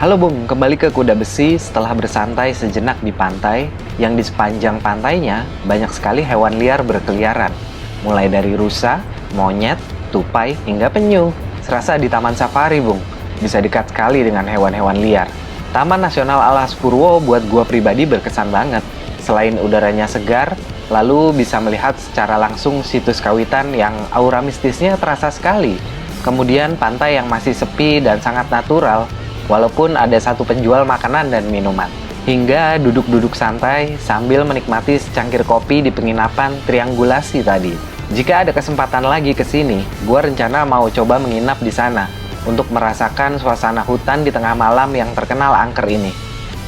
Halo Bung, kembali ke Kuda Besi setelah bersantai sejenak di pantai, yang di sepanjang pantainya banyak sekali hewan liar berkeliaran. Mulai dari rusa, monyet, tupai, hingga penyu. Serasa di Taman Safari Bung, bisa dekat sekali dengan hewan-hewan liar. Taman Nasional Alas Purwo buat gua pribadi berkesan banget. Selain udaranya segar, lalu bisa melihat secara langsung situs kawitan yang aura mistisnya terasa sekali. Kemudian pantai yang masih sepi dan sangat natural, walaupun ada satu penjual makanan dan minuman. Hingga duduk-duduk santai sambil menikmati secangkir kopi di penginapan Triangulasi tadi. Jika ada kesempatan lagi ke sini, gua rencana mau coba menginap di sana untuk merasakan suasana hutan di tengah malam yang terkenal angker ini.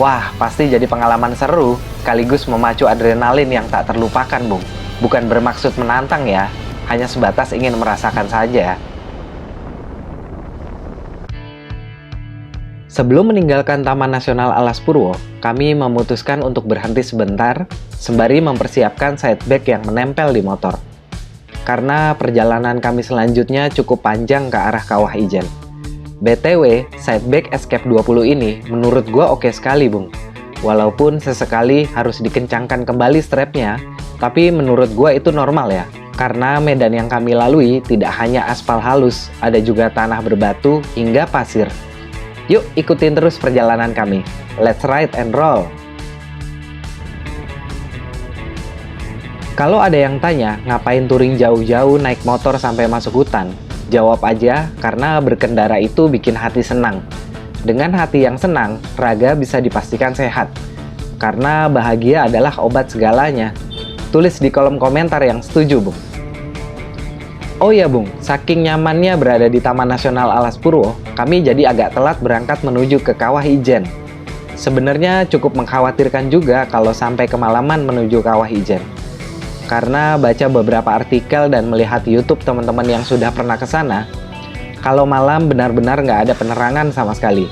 Wah, pasti jadi pengalaman seru, sekaligus memacu adrenalin yang tak terlupakan, Bung. Bukan bermaksud menantang ya, hanya sebatas ingin merasakan saja. Sebelum meninggalkan Taman Nasional Alas Purwo, kami memutuskan untuk berhenti sebentar, sembari mempersiapkan side bag yang menempel di motor. Karena perjalanan kami selanjutnya cukup panjang ke arah Kawah Ijen. BTW, side bag Escape 20 ini menurut gua oke sekali, Bung. Walaupun sesekali harus dikencangkan kembali strapnya, tapi menurut gua itu normal ya. Karena medan yang kami lalui tidak hanya aspal halus, ada juga tanah berbatu hingga pasir. Yuk ikutin terus perjalanan kami. Let's ride and roll. Kalau ada yang tanya, ngapain touring jauh-jauh naik motor sampai masuk hutan? Jawab aja, karena berkendara itu bikin hati senang. Dengan hati yang senang, raga bisa dipastikan sehat. Karena bahagia adalah obat segalanya. Tulis di kolom komentar yang setuju, Bung. Oh iya Bung, saking nyamannya berada di Taman Nasional Alas Purwo, kami jadi agak telat berangkat menuju ke Kawah Ijen. Sebenarnya cukup mengkhawatirkan juga kalau sampai kemalaman menuju Kawah Ijen. Karena baca beberapa artikel dan melihat YouTube teman-teman yang sudah pernah ke sana, kalau malam benar-benar nggak ada penerangan sama sekali.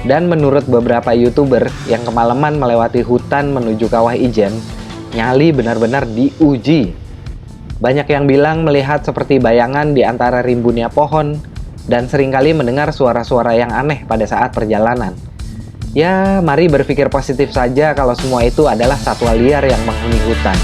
Dan menurut beberapa YouTuber yang kemalaman melewati hutan menuju Kawah Ijen, nyali benar-benar diuji. Banyak yang bilang melihat seperti bayangan di antara rimbunnya pohon, dan seringkali mendengar suara-suara yang aneh pada saat perjalanan. Ya, mari berpikir positif saja kalau semua itu adalah satwa liar yang menghuni hutan.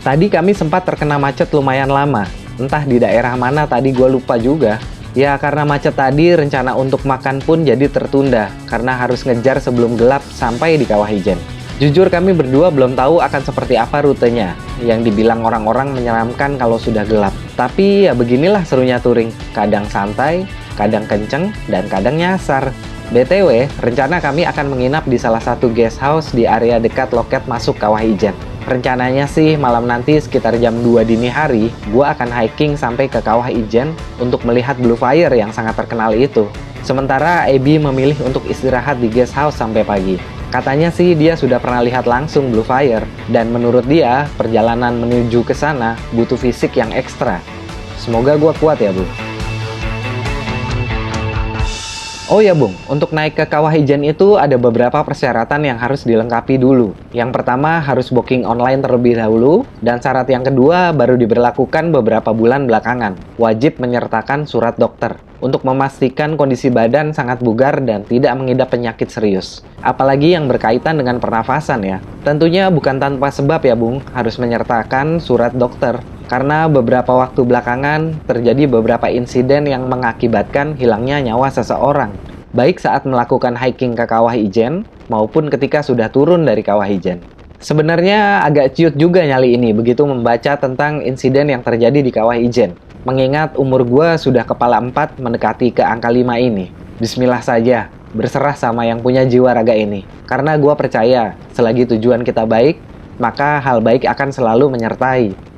Tadi kami sempat terkena macet lumayan lama, entah di daerah mana tadi gue lupa juga. Ya karena macet tadi rencana untuk makan pun jadi tertunda, karena harus ngejar sebelum gelap sampai di Kawah Ijen. Jujur kami berdua belum tahu akan seperti apa rutenya, yang dibilang orang-orang menyeramkan kalau sudah gelap. Tapi ya beginilah serunya touring, kadang santai, kadang kenceng, dan kadang nyasar. BTW, rencana kami akan menginap di salah satu guest house di area dekat loket masuk Kawah Ijen. Rencananya sih malam nanti sekitar jam 2 dini hari, gua akan hiking sampai ke Kawah Ijen untuk melihat Blue Fire yang sangat terkenal itu. Sementara Ebi memilih untuk istirahat di guest house sampai pagi. Katanya sih dia sudah pernah lihat langsung Blue Fire, dan menurut dia perjalanan menuju ke sana butuh fisik yang ekstra. Semoga gua kuat ya, Bu. Oh ya Bung, untuk naik ke Kawah Ijen itu ada beberapa persyaratan yang harus dilengkapi dulu. Yang pertama harus booking online terlebih dahulu, dan syarat yang kedua baru diberlakukan beberapa bulan belakangan. Wajib menyertakan surat dokter untuk memastikan kondisi badan sangat bugar dan tidak mengidap penyakit serius. Apalagi yang berkaitan dengan pernafasan ya. Tentunya bukan tanpa sebab ya Bung, harus menyertakan surat dokter. Karena beberapa waktu belakangan terjadi beberapa insiden yang mengakibatkan hilangnya nyawa seseorang, baik saat melakukan hiking ke Kawah Ijen maupun ketika sudah turun dari Kawah Ijen. Sebenarnya agak ciut juga nyali ini begitu membaca tentang insiden yang terjadi di Kawah Ijen. Mengingat umur gua sudah kepala 4 mendekati ke angka 5 ini. Bismillah saja, berserah sama yang punya jiwa raga ini. Karena gua percaya, selagi tujuan kita baik, maka hal baik akan selalu menyertai.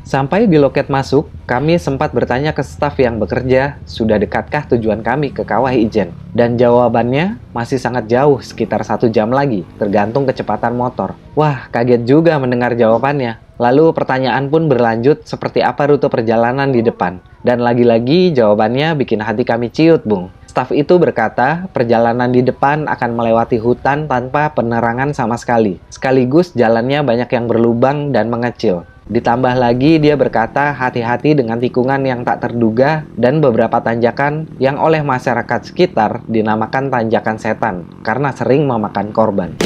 Sampai di loket masuk, kami sempat bertanya ke staf yang bekerja, sudah dekatkah tujuan kami ke Kawah Ijen? Dan jawabannya masih sangat jauh, sekitar 1 jam lagi, tergantung kecepatan motor. Wah, kaget juga mendengar jawabannya. Lalu pertanyaan pun berlanjut seperti apa rute perjalanan di depan. Dan lagi-lagi jawabannya bikin hati kami ciut, Bung. Staf itu berkata, perjalanan di depan akan melewati hutan tanpa penerangan sama sekali. Sekaligus jalannya banyak yang berlubang dan mengecil. Ditambah lagi dia berkata hati-hati dengan tikungan yang tak terduga dan beberapa tanjakan yang oleh masyarakat sekitar dinamakan tanjakan setan karena sering memakan korban.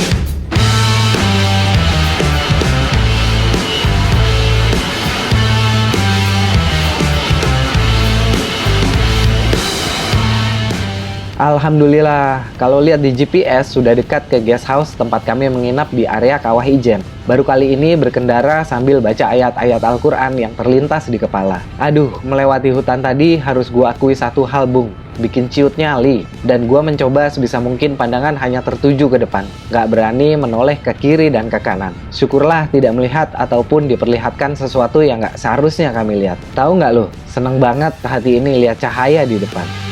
Alhamdulillah, kalau lihat di GPS sudah dekat ke guest house tempat kami menginap di area Kawah Ijen. Baru kali ini berkendara sambil baca ayat-ayat Al-Quran yang terlintas di kepala. Aduh, melewati hutan tadi harus gua akui satu hal, Bung. Bikin ciut nyali. Dan gua mencoba sebisa mungkin pandangan hanya tertuju ke depan. Gak berani menoleh ke kiri dan ke kanan. Syukurlah tidak melihat ataupun diperlihatkan sesuatu yang gak seharusnya kami lihat. Tahu nggak lo, seneng banget hati ini lihat cahaya di depan.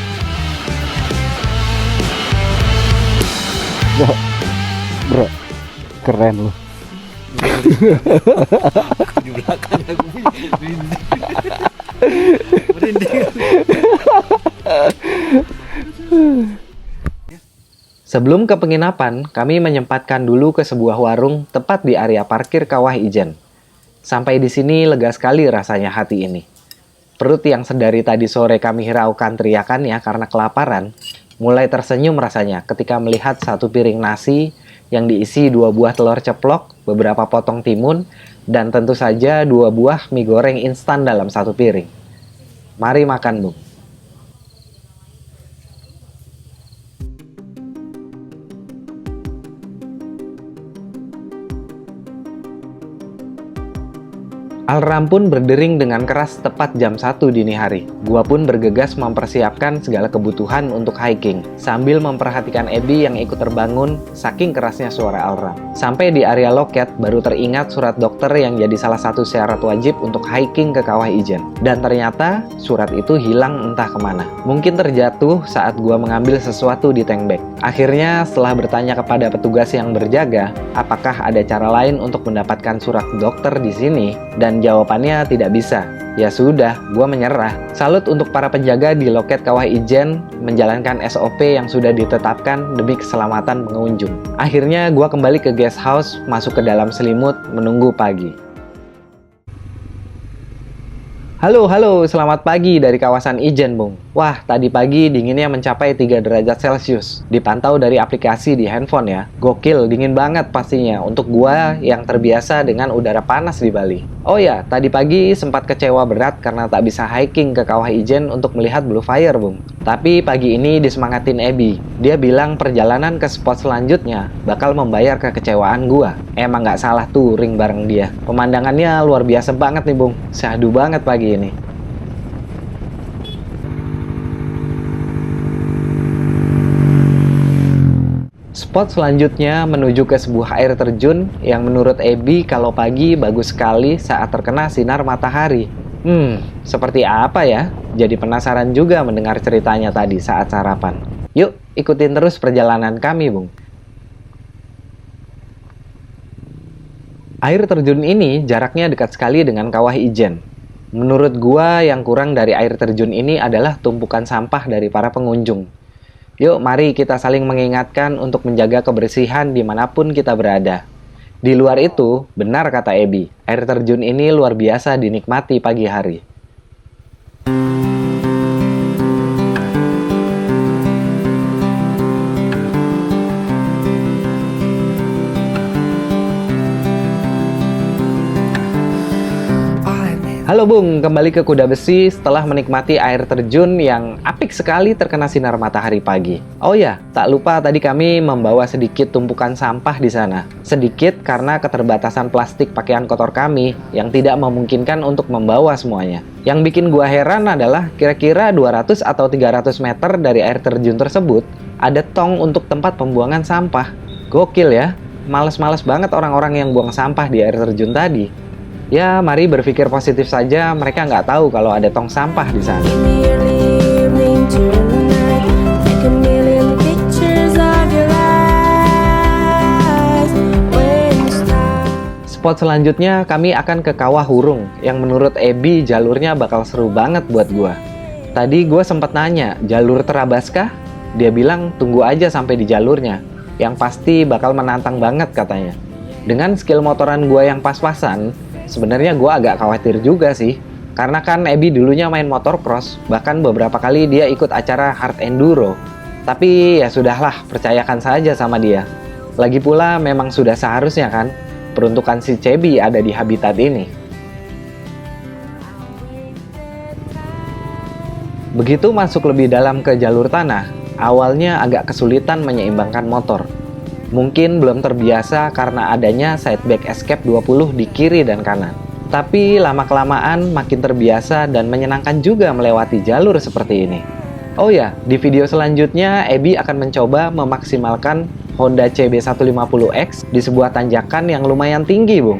Bro, keren loh. Di belakang aku merinding. Sebelum ke penginapan, kami menyempatkan dulu ke sebuah warung tepat di area parkir Kawah Ijen. Sampai di sini lega sekali rasanya hati ini. Perut yang sedari tadi sore kami hiraukan teriakannya karena kelaparan, mulai tersenyum rasanya ketika melihat satu piring nasi yang diisi 2 buah telur ceplok, beberapa potong timun, dan tentu saja 2 buah mie goreng instan dalam satu piring. Mari makan, Bung. Alarm pun berdering dengan keras tepat jam 1 dini hari. Gua pun bergegas mempersiapkan segala kebutuhan untuk hiking, sambil memperhatikan Abby yang ikut terbangun saking kerasnya suara alarm. Sampai di area loket, baru teringat surat dokter yang jadi salah satu syarat wajib untuk hiking ke Kawah Ijen. Dan ternyata, surat itu hilang entah kemana. Mungkin terjatuh saat gua mengambil sesuatu di tank bag. Akhirnya, setelah bertanya kepada petugas yang berjaga, apakah ada cara lain untuk mendapatkan surat dokter di sini, dan jawabannya tidak bisa. Ya sudah, gua menyerah. Salut untuk para penjaga di loket Kawah Ijen menjalankan SOP yang sudah ditetapkan demi keselamatan pengunjung. Akhirnya gua kembali ke guest house, masuk ke dalam selimut, menunggu pagi. Halo, selamat pagi dari kawasan Ijen, Bung. Wah, tadi pagi dinginnya mencapai 3 derajat Celcius. Dipantau dari aplikasi di handphone ya. Gokil, dingin banget pastinya untuk gua yang terbiasa dengan udara panas di Bali. Oh ya, tadi pagi sempat kecewa berat karena tak bisa hiking ke Kawah Ijen untuk melihat Blue Fire, Bung. Tapi pagi ini disemangatin Abby. Dia bilang perjalanan ke spot selanjutnya bakal membayar kekecewaan gua. Emang nggak salah touring bareng dia. Pemandangannya luar biasa banget nih, Bung. Syahdu banget pagi ini. Spot selanjutnya menuju ke sebuah air terjun yang menurut Abby kalau pagi bagus sekali saat terkena sinar matahari. Seperti apa ya? Jadi penasaran juga mendengar ceritanya tadi saat sarapan. Yuk, ikutin terus perjalanan kami, Bung. Air terjun ini jaraknya dekat sekali dengan Kawah Ijen. Menurut gua yang kurang dari air terjun ini adalah tumpukan sampah dari para pengunjung. Yuk, mari kita saling mengingatkan untuk menjaga kebersihan dimanapun kita berada. Di luar itu, benar kata Abby, air terjun ini luar biasa dinikmati pagi hari. Halo Bung, kembali ke Kuda Besi setelah menikmati air terjun yang apik sekali terkena sinar matahari pagi. Oh ya, tak lupa tadi kami membawa sedikit tumpukan sampah di sana. Sedikit karena keterbatasan plastik pakaian kotor kami yang tidak memungkinkan untuk membawa semuanya. Yang bikin gua heran adalah kira-kira 200 atau 300 meter dari air terjun tersebut ada tong untuk tempat pembuangan sampah. Gokil ya, males-males banget orang-orang yang buang sampah di air terjun tadi. Ya, mari berpikir positif saja, mereka nggak tahu kalau ada tong sampah di sana. Spot selanjutnya kami akan ke Kawah Hurung, yang menurut Abby jalurnya bakal seru banget buat gua. Tadi gua sempat nanya, jalur terabas kah? Dia bilang tunggu aja sampai di jalurnya, yang pasti bakal menantang banget katanya. Dengan skill motoran gue yang pas-pasan, sebenarnya gue agak khawatir juga sih. Karena kan Ebi dulunya main motocross, bahkan beberapa kali dia ikut acara hard enduro. Tapi ya sudahlah, percayakan saja sama dia. Lagi pula memang sudah seharusnya kan, peruntukan si Cebi ada di habitat ini. Begitu masuk lebih dalam ke jalur tanah, awalnya agak kesulitan menyeimbangkan motor. Mungkin belum terbiasa karena adanya sideback escape 20 di kiri dan kanan. Tapi lama-kelamaan makin terbiasa dan menyenangkan juga melewati jalur seperti ini. Oh ya, di video selanjutnya Ebi akan mencoba memaksimalkan Honda CB150X di sebuah tanjakan yang lumayan tinggi, Bung.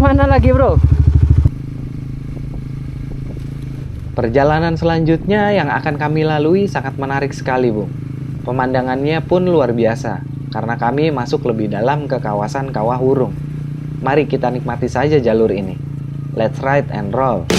Kemana lagi, bro? Perjalanan selanjutnya yang akan kami lalui sangat menarik sekali, Bung. Pemandangannya pun luar biasa, karena kami masuk lebih dalam ke kawasan Kawah Wurung. Mari kita nikmati saja jalur ini. Let's ride and roll.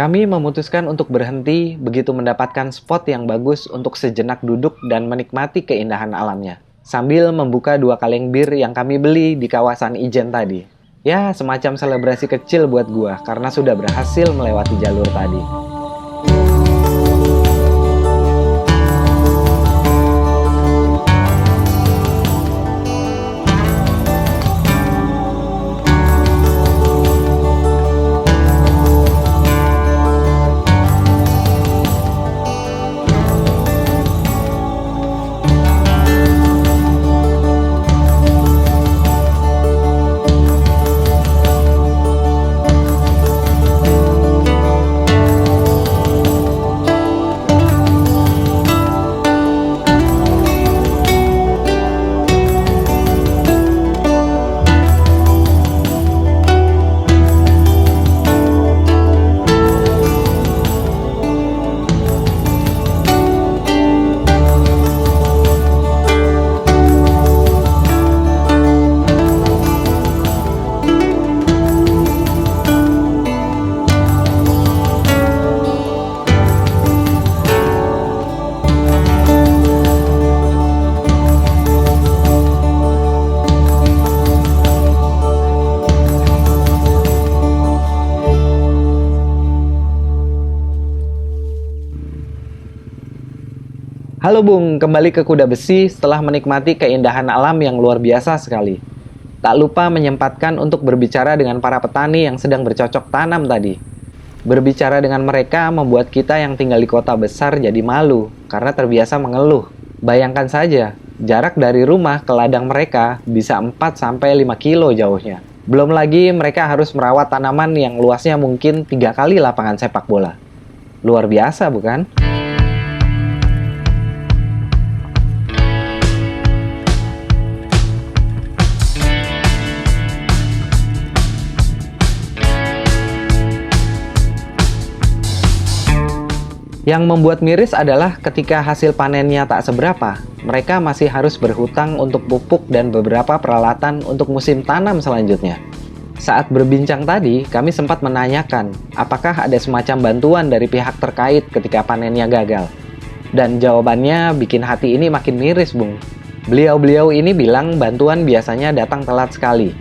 Kami memutuskan untuk berhenti begitu mendapatkan spot yang bagus untuk sejenak duduk dan menikmati keindahan alamnya. Sambil membuka 2 kaleng bir yang kami beli di kawasan Ijen tadi. Ya, semacam selebrasi kecil buat gua karena sudah berhasil melewati jalur tadi. Halo Bung, kembali ke Kuda Besi setelah menikmati keindahan alam yang luar biasa sekali. Tak lupa menyempatkan untuk berbicara dengan para petani yang sedang bercocok tanam tadi. Berbicara dengan mereka membuat kita yang tinggal di kota besar jadi malu karena terbiasa mengeluh. Bayangkan saja, jarak dari rumah ke ladang mereka bisa 4-5 kilo jauhnya. Belum lagi mereka harus merawat tanaman yang luasnya mungkin 3 kali lapangan sepak bola. Luar biasa bukan? Yang membuat miris adalah ketika hasil panennya tak seberapa, mereka masih harus berhutang untuk pupuk dan beberapa peralatan untuk musim tanam selanjutnya. Saat berbincang tadi, kami sempat menanyakan apakah ada semacam bantuan dari pihak terkait ketika panennya gagal. Dan jawabannya bikin hati ini makin miris, Bung. Beliau-beliau ini bilang bantuan biasanya datang telat sekali.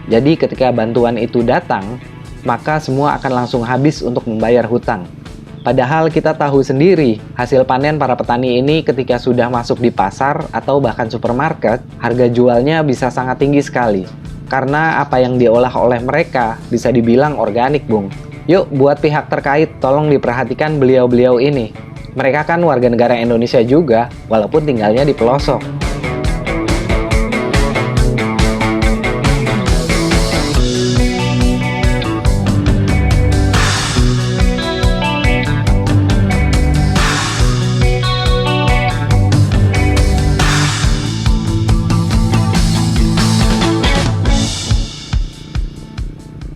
Jadi ketika bantuan itu datang, maka semua akan langsung habis untuk membayar hutang. Padahal kita tahu sendiri, hasil panen para petani ini ketika sudah masuk di pasar atau bahkan supermarket, harga jualnya bisa sangat tinggi sekali. Karena apa yang diolah oleh mereka bisa dibilang organik, Bung. Yuk, buat pihak terkait, tolong diperhatikan beliau-beliau ini. Mereka kan warga negara Indonesia juga, walaupun tinggalnya di pelosok.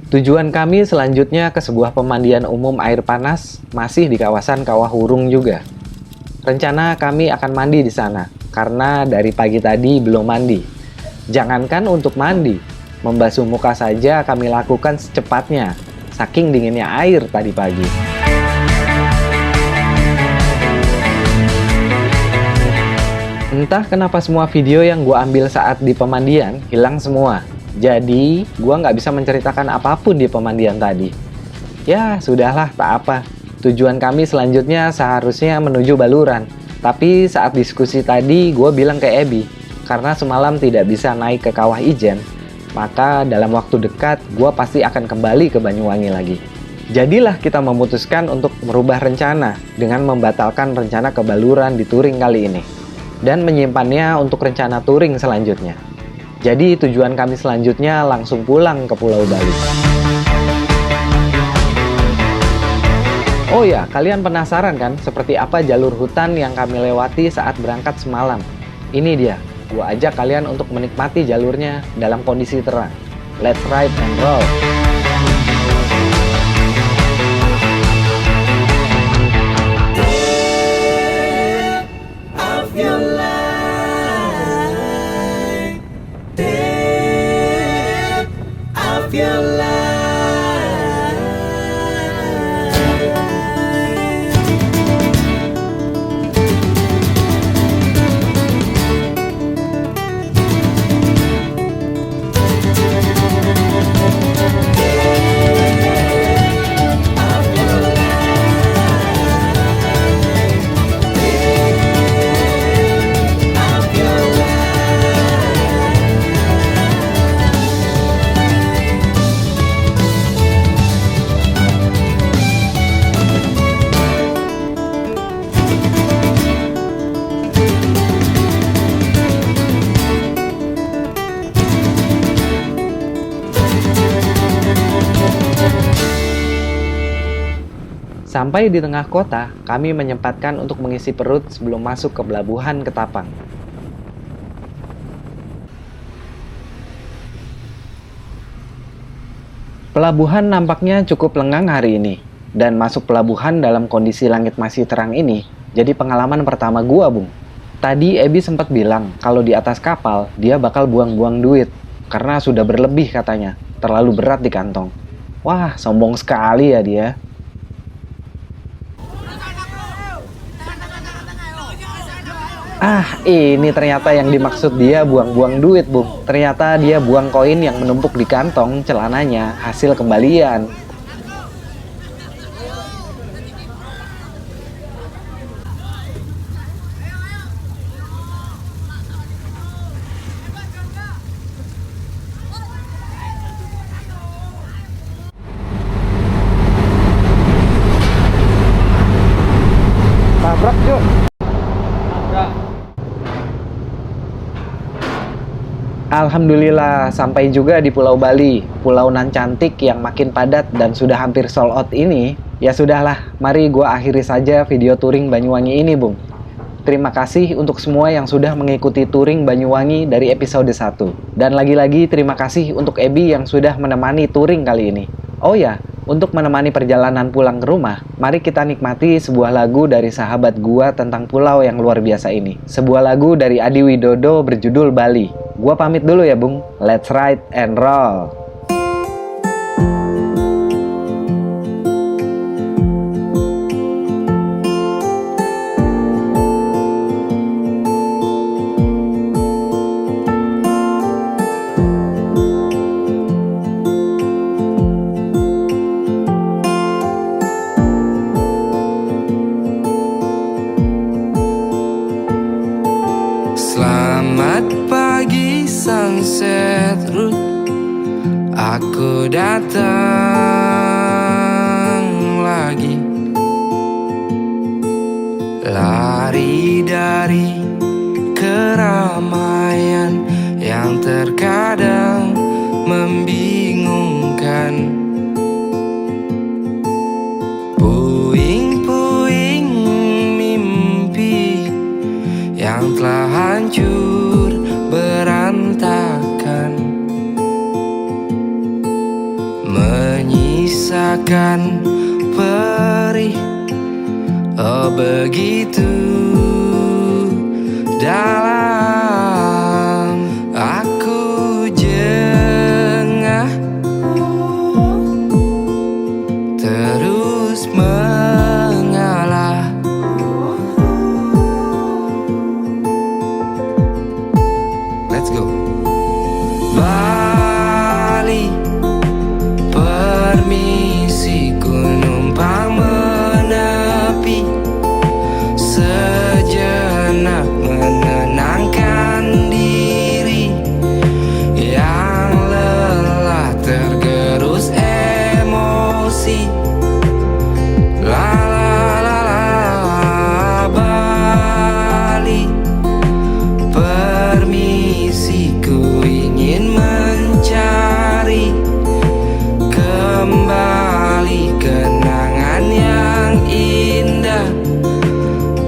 Tujuan kami selanjutnya ke sebuah pemandian umum air panas, masih di kawasan Kawah Hurung juga. Rencana kami akan mandi di sana, karena dari pagi tadi belum mandi. Jangankan untuk mandi, membasuh muka saja kami lakukan secepatnya, saking dinginnya air tadi pagi. Entah kenapa semua video yang gue ambil saat di pemandian hilang semua. Jadi, gua nggak bisa menceritakan apapun di pemandian tadi. Ya, sudahlah, tak apa. Tujuan kami selanjutnya seharusnya menuju Baluran. Tapi saat diskusi tadi, gua bilang ke Ebi, karena semalam tidak bisa naik ke Kawah Ijen, maka dalam waktu dekat, gua pasti akan kembali ke Banyuwangi lagi. Jadilah kita memutuskan untuk merubah rencana dengan membatalkan rencana ke Baluran di touring kali ini. Dan menyimpannya untuk rencana touring selanjutnya. Jadi tujuan kami selanjutnya langsung pulang ke Pulau Bali. Oh ya, kalian penasaran kan seperti apa jalur hutan yang kami lewati saat berangkat semalam? Ini dia, gua ajak kalian untuk menikmati jalurnya dalam kondisi terang. Let's ride and roll! Sampai di tengah kota, kami menyempatkan untuk mengisi perut sebelum masuk ke pelabuhan Ketapang. Pelabuhan nampaknya cukup lengang hari ini, dan masuk pelabuhan dalam kondisi langit masih terang ini jadi pengalaman pertama gua, Bung. Tadi Ebi sempat bilang kalau di atas kapal dia bakal buang-buang duit karena sudah berlebih katanya, terlalu berat di kantong. Wah, sombong sekali ya dia. Ah, ini ternyata yang dimaksud dia buang-buang duit, Bung. Ternyata dia buang koin yang menumpuk di kantong celananya, hasil kembalian. Tabrak, Cuk. Alhamdulillah, sampai juga di Pulau Bali, pulau nan cantik yang makin padat dan sudah hampir sold out ini. Ya sudahlah, mari gua akhiri saja video touring Banyuwangi ini, Bung. Terima kasih untuk semua yang sudah mengikuti touring Banyuwangi dari episode 1. Dan lagi-lagi terima kasih untuk Ebi yang sudah menemani touring kali ini. Oh ya, untuk menemani perjalanan pulang ke rumah, mari kita nikmati sebuah lagu dari sahabat gua tentang pulau yang luar biasa ini. Sebuah lagu dari Adi Widodo berjudul Bali. Gua pamit dulu ya, Bung. Let's ride and roll. Selamat pagi sunset road, aku datang lagi, lari dari keramaian yang terkadang membingungkan. Puing-puing mimpi yang telah hancur berantakan, menyisakan perih, oh begitu dalam. Aku jengah, terus mengalah. Let's go. Bali, permisi ku numpang menepi, sejenak menenangkan diri yang lelah tergerus emosi. La la la la, Bali, permisi ku ingin mencari kembali kenangan yang indah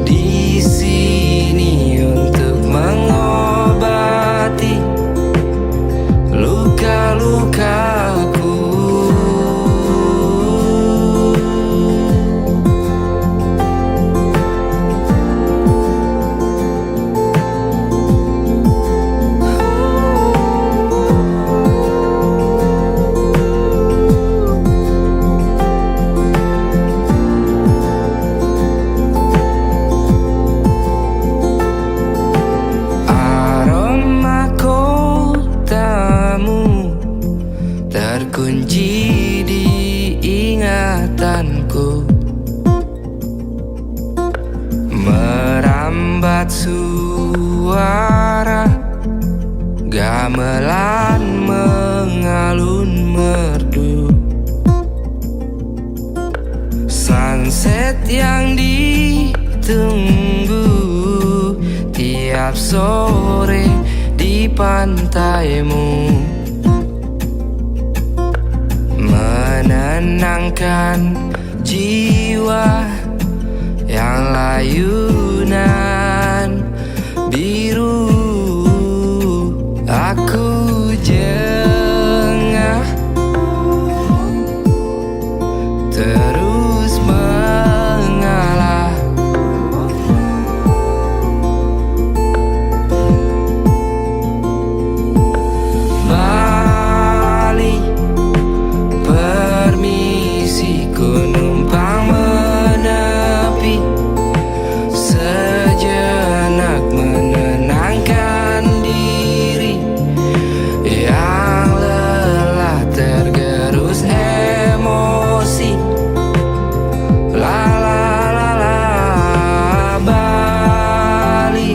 di sini untuk mengobati luka-lukaku. Aroma kotamu terkunci di ingatanku, merambat suara gamelan mengalun merdu. Sunset yang ditunggu tiap sore di pantaimu, menenangkan jiwa yang layunan biru. Aku jengah terus mengalah. Bali, permisi ku numpang menepi sejenak menenangkan diri yang lelah tergerus emosi. La la la la, Bali.